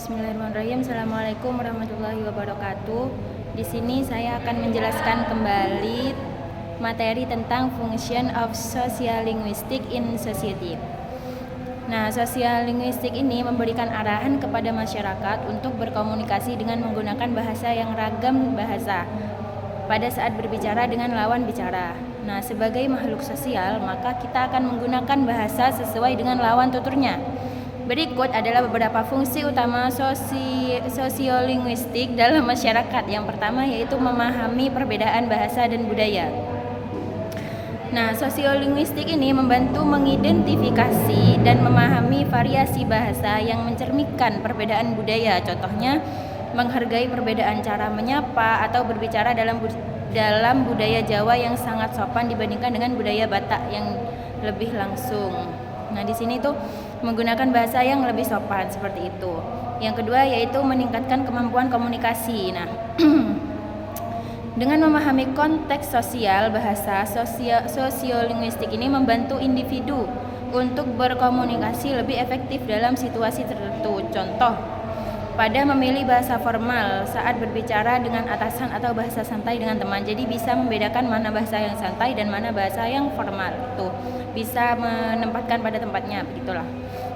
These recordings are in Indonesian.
Bismillahirrahmanirrahim. Assalamualaikum warahmatullahi wabarakatuh. Di sini saya akan menjelaskan kembali materi tentang function of social linguistic in society. Nah, sosial linguistik ini memberikan arahan kepada masyarakat untuk berkomunikasi dengan menggunakan bahasa yang ragam bahasa pada saat berbicara dengan lawan bicara. Nah, sebagai makhluk sosial, maka kita akan menggunakan bahasa sesuai dengan lawan tuturnya. Berikut adalah beberapa fungsi utama sosiolinguistik dalam masyarakat. Yang pertama yaitu memahami perbedaan bahasa dan budaya. Nah, sosiolinguistik ini membantu mengidentifikasi dan memahami variasi bahasa yang mencerminkan perbedaan budaya. Contohnya, menghargai perbedaan cara menyapa atau berbicara dalam budaya Jawa yang sangat sopan dibandingkan dengan budaya Batak yang lebih langsung. Nah, di sini tuh menggunakan bahasa yang lebih sopan seperti itu. Yang kedua yaitu meningkatkan kemampuan komunikasi. Nah, dengan memahami konteks sosial, bahasa sosiolinguistik ini membantu individu untuk berkomunikasi lebih efektif dalam situasi tertentu. Contoh, pada memilih bahasa formal saat berbicara dengan atasan atau bahasa santai dengan teman. Jadi bisa membedakan mana bahasa yang santai dan mana bahasa yang formal. Tuh, bisa menempatkan pada tempatnya, begitulah.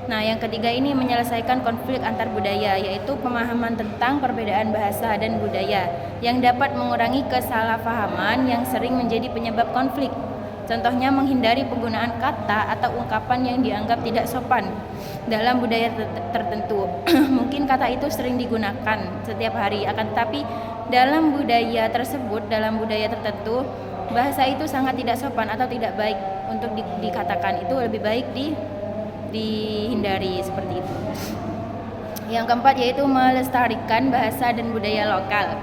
Nah, yang ketiga ini menyelesaikan konflik antar budaya, yaitu pemahaman tentang perbedaan bahasa dan budaya yang dapat mengurangi kesalahpahaman yang sering menjadi penyebab konflik. Contohnya menghindari penggunaan kata atau ungkapan yang dianggap tidak sopan dalam budaya tertentu. Mungkin kata itu sering digunakan setiap hari, akan tetapi dalam budaya tersebut, dalam budaya tertentu, bahasa itu sangat tidak sopan atau tidak baik untuk dikatakan. Itu lebih baik dihindari seperti itu. Yang keempat yaitu melestarikan bahasa dan budaya lokal.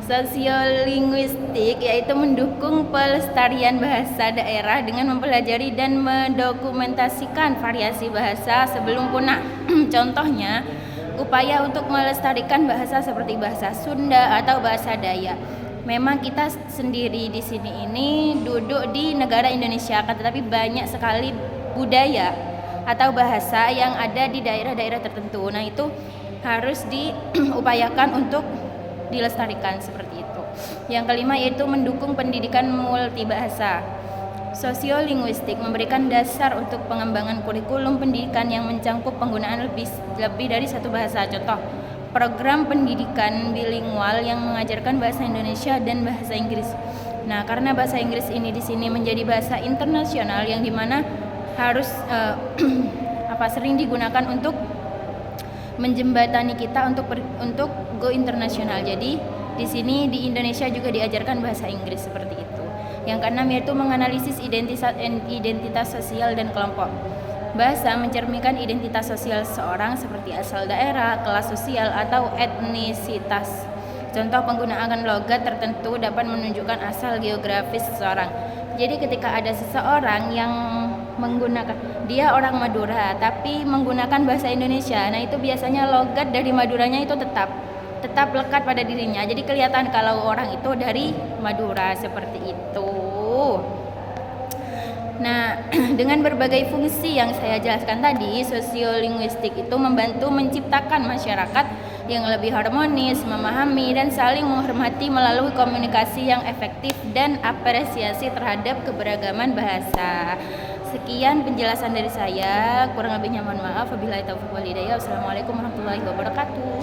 Sosiolinguistik yaitu mendukung pelestarian bahasa daerah dengan mempelajari dan mendokumentasikan variasi bahasa sebelum punah. Contohnya, upaya untuk melestarikan bahasa seperti bahasa Sunda atau bahasa Dayak. Memang kita sendiri di sini ini duduk di negara Indonesia, tetapi banyak sekali budaya atau bahasa yang ada di daerah-daerah tertentu. Nah, itu harus diupayakan untuk dilestarikan seperti itu. Yang kelima yaitu mendukung pendidikan multibahasa. Sosiolinguistik memberikan dasar untuk pengembangan kurikulum pendidikan yang mencakup penggunaan lebih dari satu bahasa. Contoh, program pendidikan bilingual yang mengajarkan bahasa Indonesia dan bahasa Inggris. Nah, karena bahasa Inggris ini di sini menjadi bahasa internasional yang dimana harus sering digunakan untuk menjembatani kita untuk go internasional. Jadi di sini di Indonesia juga diajarkan bahasa Inggris seperti itu. Yang keenam yaitu menganalisis identitas sosial dan kelompok. Bahasa mencerminkan identitas sosial seseorang seperti asal daerah, kelas sosial atau etnisitas. Contoh, penggunaan logat tertentu dapat menunjukkan asal geografis seseorang. Jadi ketika ada seseorang yang dia orang Madura tapi menggunakan bahasa Indonesia, nah itu biasanya logat dari Maduranya itu tetap lekat pada dirinya. Jadi kelihatan kalau orang itu dari Madura seperti itu. Nah, dengan berbagai fungsi yang saya jelaskan tadi, sosiolinguistik itu membantu menciptakan masyarakat yang lebih harmonis, memahami dan saling menghormati melalui komunikasi yang efektif dan apresiasi terhadap keberagaman bahasa. Sekian penjelasan dari saya, kurang lebihnya mohon maaf. Wabillahi taufiq wal hidayah. Wassalamualaikum warahmatullahi wabarakatuh.